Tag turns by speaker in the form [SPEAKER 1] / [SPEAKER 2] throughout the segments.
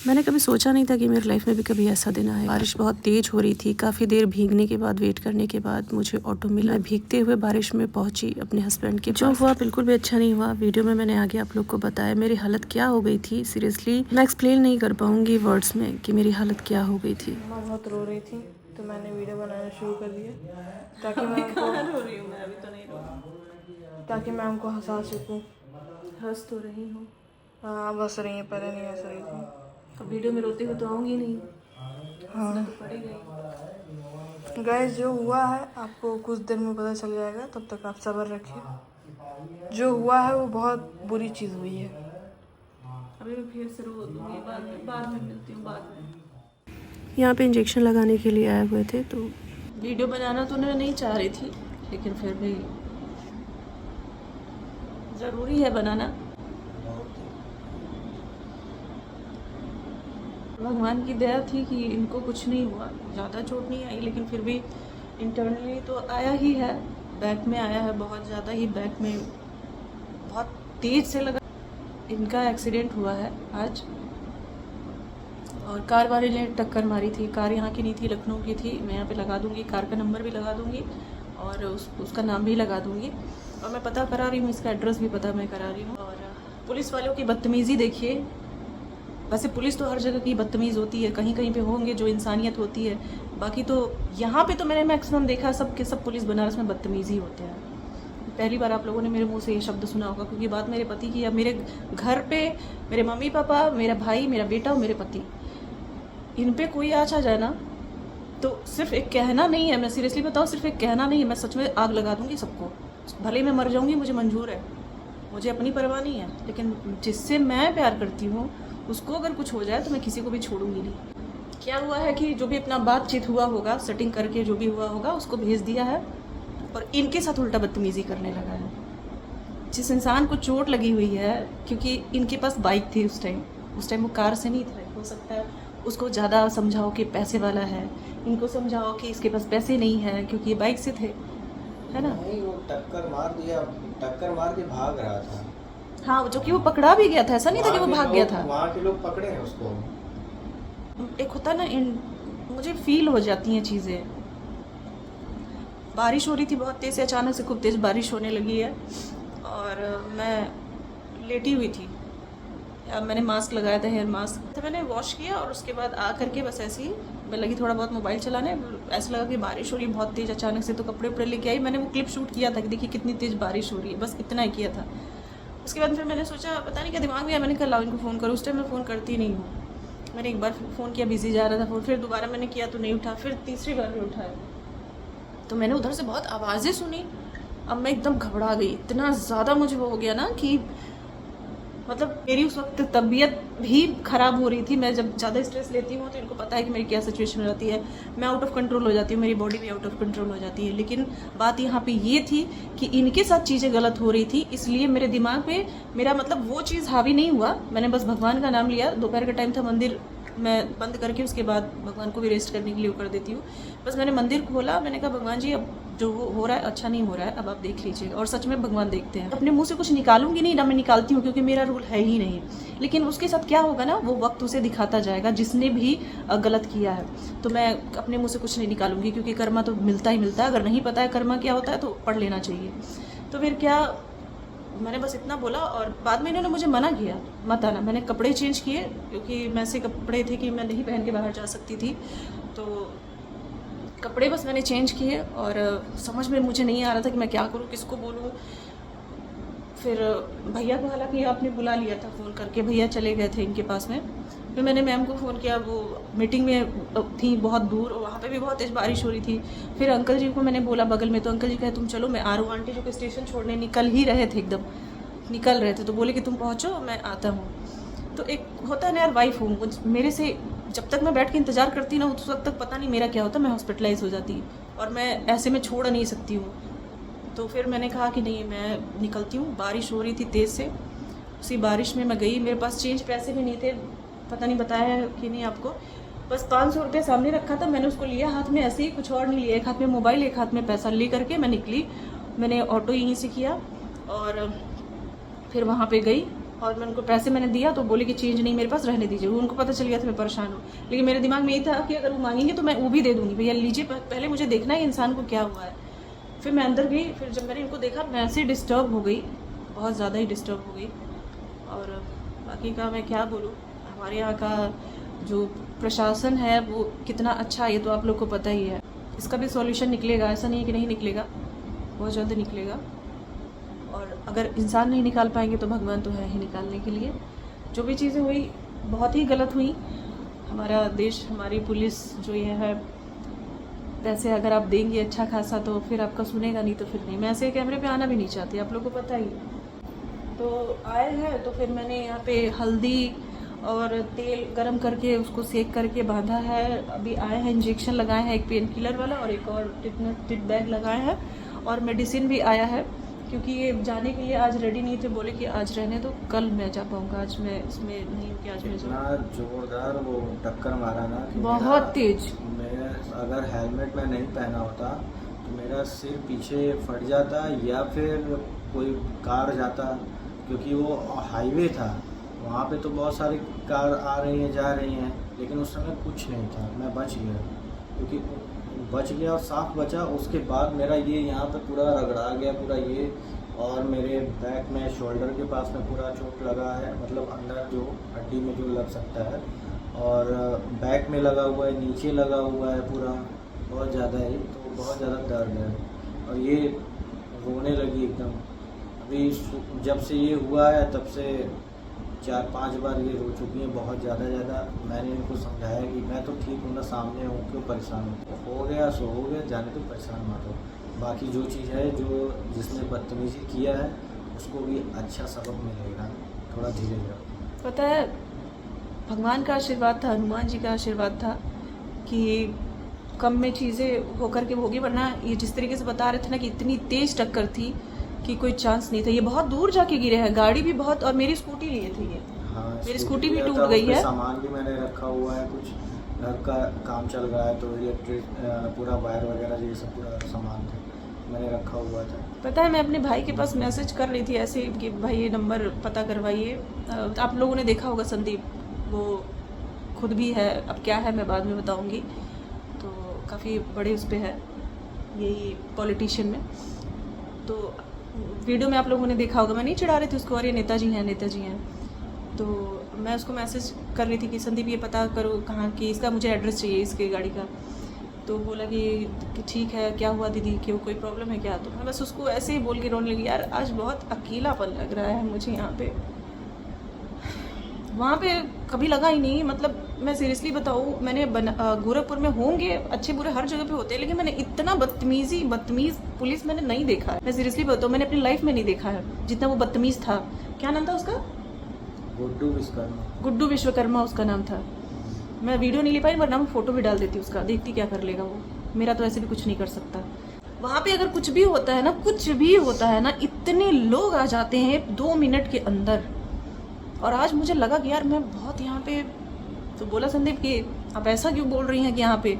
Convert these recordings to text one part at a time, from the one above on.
[SPEAKER 1] मैंने कभी सोचा नहीं था कि मेरी लाइफ में भी कभी ऐसा दिन आए। बारिश बहुत तेज़ हो रही थी। काफ़ी देर भीगने के बाद, वेट करने के बाद मुझे ऑटो मिला। मैं भीगते हुए बारिश में पहुंची अपने हस्बैंड के पास। जो हुआ बिल्कुल भी अच्छा नहीं हुआ। वीडियो में मैंने आगे आप लोग को बताया मेरी हालत क्या हो गई थी। सीरियसली मैं एक्सप्लेन नहीं कर पाऊंगी वर्ड्स में कि मेरी हालत क्या हो गई थी।
[SPEAKER 2] मैं बहुत रो रही थी तो मैंने वीडियो बनाना शुरू कर दिया ताकि मैं उनको
[SPEAKER 3] रो रही हूँ मैं, अभी तो नहीं रो रही।
[SPEAKER 2] ताकि मैं उनको हंसा सकूँ।
[SPEAKER 3] हंस तो रही हूँ।
[SPEAKER 2] हाँ अब हंस रही हैं, पहले नहीं हंस रही थी।
[SPEAKER 3] अब वीडियो में रोते हुए तो आऊँगी नहीं,
[SPEAKER 2] हाँ
[SPEAKER 3] हंसना तो पड़ेगा ही।
[SPEAKER 2] गाइस, जो हुआ है आपको कुछ देर में पता चल जाएगा, तब तक आप सब्र रखिए। जो हुआ है वो बहुत बुरी चीज़ हुई है।
[SPEAKER 3] अभी मैं फिर से रो दूँगी, बाद में मिलती हूँ बाद में।
[SPEAKER 1] यहाँ पे इंजेक्शन लगाने के लिए आए हुए थे तो
[SPEAKER 3] वीडियो बनाना तो मैं नहीं चाह रही थी, लेकिन फिर भी ज़रूरी है बनाना। भगवान की दया थी कि इनको कुछ नहीं हुआ, ज़्यादा चोट नहीं आई, लेकिन फिर भी इंटरनली तो आया ही है, बैक में आया है, बहुत ज़्यादा ही बैक में बहुत तेज़ से लगा। इनका एक्सीडेंट हुआ है आज, और कार वाले ने टक्कर मारी थी। कार यहाँ की नहीं थी, लखनऊ की थी। मैं यहाँ पे लगा दूँगी, कार का नंबर भी लगा दूँगी और उसका नाम भी लगा दूँगी। और मैं पता करा रही हूँ, इसका एड्रेस भी पता मैं करा रही हूँ। और पुलिस वालों की बदतमीज़ी देखिए। वैसे पुलिस तो हर जगह की बदतमीज़ होती है, कहीं कहीं पे होंगे जो इंसानियत होती है, बाकी तो यहाँ पे तो मैंने मैक्सिमम देखा सब के सब पुलिस बनारस में बदतमीज़ ही होते हैं। पहली बार आप लोगों ने मेरे मुंह से ये शब्द सुना होगा, क्योंकि बात मेरे पति की है। मेरे घर पे मेरे मम्मी पापा, मेरा भाई, मेरा बेटा और मेरे पति, इन पे कोई आँच आ जाए ना तो सिर्फ एक कहना नहीं है, मैं सीरियसली बताऊँ, सिर्फ एक कहना नहीं है, मैं सच में आग लगा दूंगी सबको। भले मैं मर जाऊंगी, मुझे मंजूर है, मुझे अपनी परवाह नहीं है, लेकिन जिससे मैं प्यार करती हूँ उसको अगर कुछ हो जाए तो मैं किसी को भी छोड़ूंगी नहीं। क्या हुआ है कि जो भी अपना बातचीत हुआ होगा, सेटिंग करके जो भी हुआ होगा, उसको भेज दिया है और इनके साथ उल्टा बदतमीज़ी करने लगा है। जिस इंसान को चोट लगी हुई है, क्योंकि इनके पास बाइक थी उस टाइम वो कार से नहीं था, हो सकता है उसको ज़्यादा समझाओ कि पैसे वाला है, इनको समझाओ कि इसके पास पैसे नहीं है क्योंकि ये बाइक से थे, है ना।
[SPEAKER 4] नहीं, वो टक्कर मार दिया, टक्कर मार के भाग रहा था।
[SPEAKER 3] हाँ, जो कि वो पकड़ा भी गया था, ऐसा नहीं था कि वो भाग गया था।
[SPEAKER 4] वहाँ के लोग पकड़े हैं उसको।
[SPEAKER 3] एक होता है ना, मुझे फील हो जाती हैं चीज़ें। बारिश हो रही थी बहुत तेज़ से, अचानक से खूब तेज़ बारिश होने लगी है और मैं लेटी हुई थी। अब मैंने मास्क लगाया था, हेयर मास्क, तो मैंने वॉश किया और उसके बाद आ करके बस ऐसे ही मैं लगी थोड़ा बहुत मोबाइल चलाने। ऐसा लगा कि बारिश हो रही है बहुत तेज़ अचानक से, तो कपड़े उपड़े लेके आई। मैंने वो क्लिप शूट किया था कि देखिए कितनी तेज़ बारिश हो रही है, बस इतना ही किया था। उसके बाद फिर मैंने सोचा, पता नहीं क्या दिमाग में आया, मैंने कहा लाओ इनको फ़ोन करूँ। उस टाइम मैं फ़ोन करती नहीं हूँ। मैंने एक बार फ़ोन किया, बिजी जा रहा था फ़ोन, फिर दोबारा मैंने किया तो नहीं उठा, फिर तीसरी बार भी उठाया तो मैंने उधर से बहुत आवाज़ें सुनी। अब मैं एकदम घबरा गई, इतना ज़्यादा मुझे वो हो गया ना कि मतलब मेरी उस वक्त तबीयत भी ख़राब हो रही थी। मैं जब ज़्यादा स्ट्रेस लेती हूँ तो इनको पता है कि मेरी क्या सिचुएशन हो जाती है, मैं आउट ऑफ कंट्रोल हो जाती हूँ, मेरी बॉडी भी आउट ऑफ कंट्रोल हो जाती है। लेकिन बात यहाँ पे ये थी कि इनके साथ चीज़ें गलत हो रही थी, इसलिए मेरे दिमाग पे मेरा मतलब वो चीज़ हावी नहीं हुआ। मैंने बस भगवान का नाम लिया, दोपहर का टाइम था, मंदिर मैं बंद करके उसके बाद भगवान को भी रेस्ट करने के लिए वो कर देती हूँ। बस मैंने मंदिर खोला, मैंने कहा भगवान जी अब जो हो रहा है अच्छा नहीं हो रहा है, अब आप देख लीजिए। और सच में भगवान देखते हैं। अपने मुंह से कुछ निकालूंगी नहीं ना, मैं निकालती हूँ क्योंकि मेरा रूल है ही नहीं, लेकिन उसके साथ क्या होगा ना, वो वक्त उसे दिखाता जाएगा जिसने भी गलत किया है। तो मैं अपने मुँह से कुछ नहीं निकालूंगी क्योंकि कर्मा तो मिलता ही मिलता है। अगर नहीं पता है कर्मा क्या होता है तो पढ़ लेना चाहिए। तो फिर क्या, मैंने बस इतना बोला और बाद में इन्होंने मुझे मना किया मत आना। मैंने कपड़े चेंज किए क्योंकि मैं ऐसे कपड़े थे कि मैं नहीं पहन के बाहर जा सकती थी, तो कपड़े बस मैंने चेंज किए और समझ में मुझे नहीं आ रहा था कि मैं क्या करूं, किसको बोलूं। फिर भैया को हालांकि आपने बुला लिया था फ़ोन करके, भैया चले गए थे इनके पास में। फिर मैंने मैम को फ़ोन किया, वो मीटिंग में थी बहुत दूर, वहाँ पे भी बहुत तेज़ बारिश हो रही थी। फिर अंकल जी को मैंने बोला बगल में, तो अंकल जी कहे तुम चलो, मैं आ रहा हूँ। आंटी जो कि स्टेशन छोड़ने निकल ही रहे थे, एकदम निकल रहे थे, तो बोले कि तुम पहुँचो मैं आता हूँ। तो एक होता है ना यार, वाइफ हूँ, मेरे से जब तक मैं बैठ के इंतज़ार करती ना उस वक्त तक पता नहीं मेरा क्या होता, मैं हॉस्पिटलाइज हो जाती और मैं ऐसे में छोड़ नहीं सकती हूँ। तो फिर मैंने कहा कि नहीं मैं निकलती हूँ। बारिश हो रही थी तेज़ से, उसी बारिश में मैं गई। मेरे पास चेंज पैसे भी नहीं थे, पता नहीं बताया कि नहीं आपको, बस 500 रुपये सामने रखा था, मैंने उसको लिया हाथ में ऐसे ही, कुछ और नहीं लिया। एक हाथ में मोबाइल, एक हाथ में पैसा ले करके मैं निकली। मैंने ऑटो यहीं से किया और फिर वहाँ पे गई और मैं उनको पैसे मैंने दिया तो बोले कि चेंज नहीं मेरे पास, रहने दीजिए। उनको पता चल गया था मैं परेशान हूँ, लेकिन मेरे दिमाग में यही था कि अगर वो मांगेंगे तो मैं वो भी दे दूँगी, भैया लीजिए, पहले मुझे देखना है इंसान को क्या हुआ है। फिर मैं अंदर गई, फिर जब मैंने इनको देखा मैं ऐसे डिस्टर्ब हो गई, बहुत ज़्यादा ही डिस्टर्ब हो गई। और बाकी का मैं क्या बोलूँ, हमारे यहाँ का जो प्रशासन है वो कितना अच्छा है ये तो आप लोग को पता ही है। इसका भी सॉल्यूशन निकलेगा, ऐसा नहीं है कि नहीं निकलेगा, बहुत जल्द निकलेगा। और अगर इंसान नहीं निकाल पाएंगे तो भगवान तो है ही निकालने के लिए। जो भी चीज़ें हुई बहुत ही गलत हुई। हमारा देश, हमारी पुलिस जो ये है, पैसे अगर आप देंगे अच्छा खासा तो फिर आपका सुनेगा, नहीं तो फिर नहीं। मैं ऐसे कैमरे पे आना भी नहीं चाहती, आप लोग को पता ही। तो आए हैं तो फिर मैंने यहाँ पे हल्दी और तेल गरम करके उसको सेक करके बांधा है। अभी आए हैं, इंजेक्शन लगाए हैं, एक पेन किलर वाला और एक और टिट बैग लगाए हैं, और मेडिसिन भी आया है। क्योंकि ये जाने के लिए आज रेडी नहीं थे, बोले कि आज रहने दो, कल मैं जा पाऊँगा, आज मैं इसमें नहीं हूँ कि आज मैं
[SPEAKER 4] इतना जोरदार वो टक्कर मारा ना कि
[SPEAKER 3] बहुत तेज।
[SPEAKER 4] मेरा अगर हेलमेट मैं नहीं पहना होता तो मेरा सिर पीछे फट जाता या फिर कोई कार जाता, क्योंकि वो हाईवे था। वहाँ पे तो बहुत सारी कार आ रही हैं जा रही हैं, लेकिन उस समय कुछ नहीं था, मैं बच गया, क्योंकि बच गया और साफ बचा। उसके बाद मेरा ये यहाँ पे पूरा रगड़ा गया पूरा ये, और मेरे बैक में शोल्डर के पास में पूरा चोट लगा है, मतलब अंदर जो हड्डी में जो लग सकता है, और बैक में लगा हुआ है, नीचे लगा हुआ है पूरा, बहुत ज़्यादा है, तो बहुत ज़्यादा दर्द है। और ये रोने लगी एकदम। अभी जब से ये हुआ है तब से 4-5 बार ये रो चुकी हैं, बहुत ज़्यादा। मैंने इनको समझाया कि मैं तो ठीक हूँ ना, सामने हूँ, क्यों परेशान हो गया सो हो गया, जाने तो परेशान मत हो। बाकी जो चीज़ है, जो जिसने बदतमीज़ी किया है उसको भी अच्छा सबक मिलेगा, थोड़ा धीरे जाओ।
[SPEAKER 3] पता है, भगवान का आशीर्वाद था, हनुमान जी का आशीर्वाद था कि कम में चीज़ें होकर के होगी, वरना ये जिस तरीके से बता रहे थे ना कि इतनी तेज़ टक्कर थी कि कोई चांस नहीं था। ये बहुत दूर जाके गिरे हैं, गाड़ी भी बहुत, और मेरी स्कूटी लिए थे ये।
[SPEAKER 4] हाँ,
[SPEAKER 3] मेरी स्कूटी भी
[SPEAKER 4] लिया
[SPEAKER 3] टूट
[SPEAKER 4] था,
[SPEAKER 3] गई
[SPEAKER 4] उसपे
[SPEAKER 3] है।
[SPEAKER 4] सामान भी मैंने रखा हुआ है, कुछ घर का काम चल रहा है तो इलेक्ट्रिक पूरा वायर वगैरह ये सब पूरा सामान था, मैंने रखा हुआ था।
[SPEAKER 3] पता है, मैं अपने भाई के पास मैसेज कर रही थी ऐसे कि भाई ये नंबर पता करवाइए। आप लोगों ने देखा होगा संदीप, वो खुद भी है, अब क्या है मैं बाद में बताऊंगी। तो काफ़ी बड़े उस पर है, यही पॉलिटिशियन में। तो वीडियो में आप लोगों ने देखा होगा, मैं नहीं चिढ़ा रही थी उसको, और ये नेताजी हैं। तो मैं उसको मैसेज कर रही थी कि संदीप ये पता करो कहाँ की, इसका मुझे एड्रेस चाहिए इसके गाड़ी का। तो बोला कि ठीक है, क्या हुआ दीदी, क्यों कोई प्रॉब्लम है क्या? तो मैं बस उसको ऐसे ही बोल के रोने लगी। यार आज बहुत अकेलापन लग रहा है मुझे यहाँ पे, वहाँ पे कभी लगा ही नहीं। मतलब मैं सीरियसली बताऊँ, मैंने गोरखपुर में होंगे अच्छे बुरे हर जगह पे होते हैं, लेकिन मैंने इतना बदतमीज़ पुलिस मैंने नहीं देखा है। मैं सीरियसली बताऊँ, मैंने अपनी लाइफ में नहीं देखा है जितना वो बदतमीज़ था। क्या नाम था उसका? गुड्डू विश्वकर्मा उसका नाम था। मैं वीडियो नहीं ले पाई, वरना मैं फ़ोटो भी डाल देती उसका, देखती क्या कर लेगा वो। मेरा तो ऐसे भी कुछ नहीं कर सकता। वहाँ पे अगर कुछ भी होता है ना, इतने लोग आ जाते हैं 2 मिनट के अंदर। और आज मुझे लगा कि यार मैं बहुत यहाँ पे, तो बोला संदीप कि आप ऐसा क्यों बोल रही हैं कि यहाँ पे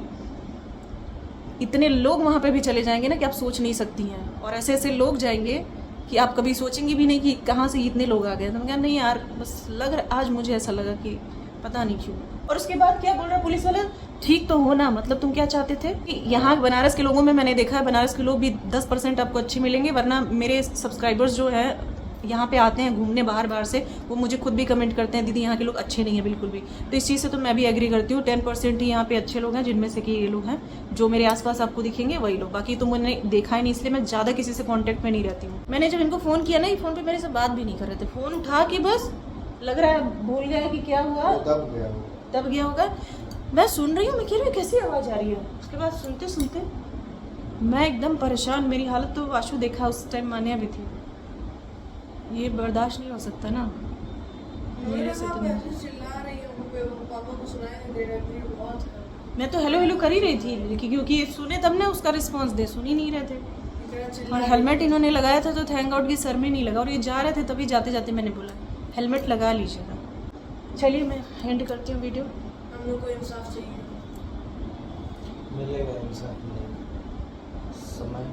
[SPEAKER 3] इतने लोग वहाँ पे भी चले जाएंगे ना कि आप सोच नहीं सकती हैं। और ऐसे लोग जाएंगे कि आप कभी सोचेंगी भी नहीं कि कहाँ से इतने लोग आ गए। तो मैं कहा नहीं यार, बस आज मुझे ऐसा लगा कि पता नहीं क्यों। और उसके बाद क्या बोल रहा पुलिस वाला, ठीक तो हो ना, मतलब तुम क्या चाहते थे कि यहाँ बनारस के लोगों में मैंने देखा है, बनारस के लोग भी 10% आपको अच्छे मिलेंगे, वरना मेरे सब्सक्राइबर्स जो है यहाँ पे आते हैं घूमने बाहर से, वो मुझे खुद भी कमेंट करते हैं दीदी यहाँ के लोग अच्छे नहीं हैं बिल्कुल भी। तो इस चीज़ से तो मैं भी एग्री करती हूँ। 10% ही यहाँ पे अच्छे लोग हैं, जिनमें से कि ये लोग हैं जो मेरे आसपास आपको दिखेंगे वही लोग। बाकी तो मैंने देखा ही नहीं, इसलिए मैं ज़्यादा किसी से कॉन्टैक्ट में नहीं रहती हूँ। मैंने जब इनको फ़ोन किया ना, ये फ़ोन पे मेरे से बात भी नहीं कर रहे थे। फ़ोन उठा के बस लग रहा है भूल गया कि क्या हुआ, तब गया होगा। मैं सुन रही हूँ, मैं कह रही हूँ कैसी आवाज़ आ रही है। उसके बाद सुनते सुनते मैं एकदम परेशान, मेरी हालत तो आशु देखा उस टाइम, मान्या भी थी। ये बर्दाश्त नहीं हो सकता ना मेरे से। तो मैं तो हेलो कर ही रही थी, क्योंकि सुने तब ना उसका रिस्पांस दे, सुन ही नहीं रहे थे। और हेलमेट इन्होंने लगाया था तो थैंक गॉड कि सर में नहीं लगा, और ये जा रहे थे तभी जाते जाते मैंने बोला हेलमेट लगा लीजिएगा। चलिए मैं एंड करती हूँ वीडियो।
[SPEAKER 2] हम लोग को इंसाफ चाहिए,
[SPEAKER 4] मिलेगा इंसाफ, मिलेगा समय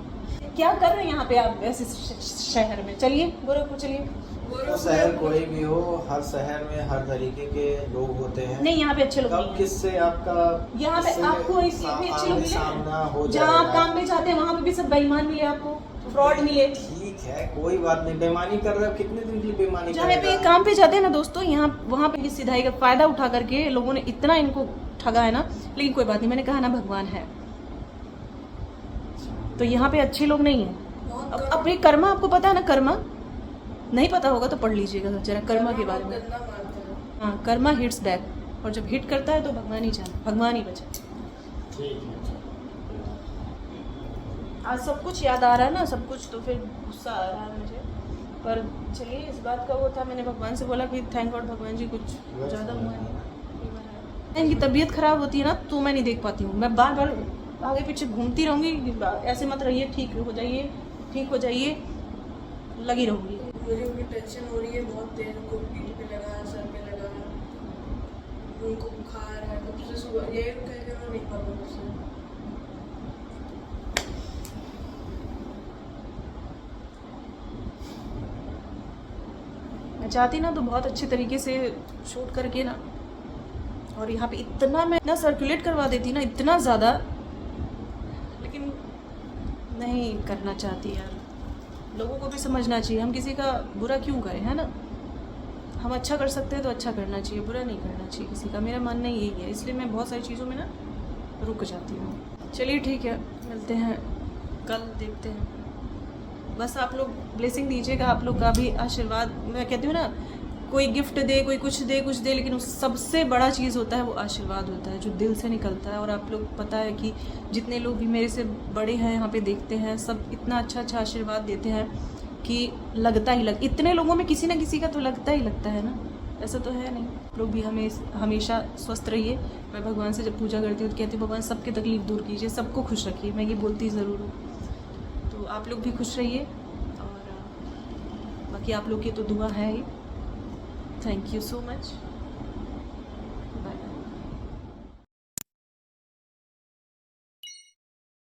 [SPEAKER 3] क्या कर रहे हैं यहाँ पे आप ऐसे शहर में? चलिए गोरखपुर चलिए।
[SPEAKER 4] शहर कोई भी हो, हर शहर में हर तरीके के लोग होते हैं।
[SPEAKER 3] नहीं, यहाँ पे अच्छे लोग नहीं
[SPEAKER 4] कब
[SPEAKER 3] हैं।
[SPEAKER 4] किससे आपका
[SPEAKER 3] यहाँ पे आपको ऐसे भी अच्छे लोग
[SPEAKER 4] सामना हो
[SPEAKER 3] मिले,
[SPEAKER 4] जाएगा।
[SPEAKER 3] जहाँ आप काम पे जाते हैं वहाँ पे भी सब बेईमान मिले आपको, फ्रॉड मिले।
[SPEAKER 4] ठीक है, कोई बात नहीं। बेईमानी कर रहे हो, कितने दिन की बेईमानी
[SPEAKER 3] जहाँ पे
[SPEAKER 4] करेगा?
[SPEAKER 3] काम पे जाते हैं ना दोस्तों, यहाँ वहाँ पे सिधाई का फायदा उठा करके लोगों ने इतना इनको ठगा है ना। लेकिन कोई बात नहीं, मैंने कहा ना भगवान है, तो यहाँ पे अच्छे लोग नहीं है। अब अपने कर्मा, आपको पता है ना कर्मा? नहीं पता होगा तो पढ़ लीजिएगा जरा कर्मा के बारे में। हाँ, कर्मा हिट्स बैक, और जब हिट करता है तो भगवान ही जाने, भगवान ही बचे।
[SPEAKER 4] ठीक है।
[SPEAKER 3] आज सब कुछ याद आ रहा है ना, सब कुछ, तो फिर गुस्सा आ रहा है मुझे। पर चलिए, इस बात का वो था, मैंने भगवान से बोला कि थैंक गॉड भगवान जी, कुछ ज़्यादा हुआ नहीं। इनकी तबीयत खराब होती है ना तो मैं नहीं देख पाती हूँ, मैं बार बार आगे पीछे घूमती रहूँगी। ऐसे मत रहिए, ठीक हो जाइए, ठीक हो जाइए, लगी रहूँगी।
[SPEAKER 2] मुझे उनकी टेंशन हो रही है बहुत तेज। उनको पीठ पे लगा है, सर पे लगा है, उनको बुखार है, कब से सुबह ये कह के मैं नहीं पाऊँ मुझसे।
[SPEAKER 3] मैं चाहती ना तो बहुत अच्छे तरीके से शूट करके ना, और यहाँ पे इतना मैं इतना सर्कुलेट करवा देती ना, इतना ज़्यादा, लेकिन नहीं करना चाहती यार। लोगों को भी समझना चाहिए, हम किसी का बुरा क्यों करें, है ना? हम अच्छा कर सकते हैं तो अच्छा करना चाहिए, बुरा नहीं करना चाहिए किसी का। मेरा मानना यही है, इसलिए मैं बहुत सारी चीज़ों में ना रुक जाती हूँ। चलिए ठीक है, मिलते हैं कल, देखते हैं। बस आप लोग ब्लेसिंग दीजिएगा, आप लोग का भी आशीर्वाद। मैं कहती हूँ ना, कोई गिफ्ट दे, कोई कुछ दे, लेकिन उस सबसे बड़ा चीज़ होता है वो आशीर्वाद होता है, जो दिल से निकलता है। और आप लोग पता है कि जितने लोग भी मेरे से बड़े हैं यहाँ पे देखते हैं, सब इतना अच्छा आशीर्वाद देते हैं कि लगता ही इतने लोगों में किसी ना किसी का तो लगता है ना, ऐसा तो है नहीं। लोग भी हमेशा स्वस्थ रहिए। मैं भगवान से जब पूजा करती हूँ तो कहती हूँ भगवान सबकी तकलीफ दूर कीजिए, सबको खुश रखिए, मैं ये बोलती ज़रूर हूँ। तो आप लोग भी खुश रहिए, और बाकी आप लोग की तो दुआ है ही। Thank you so much.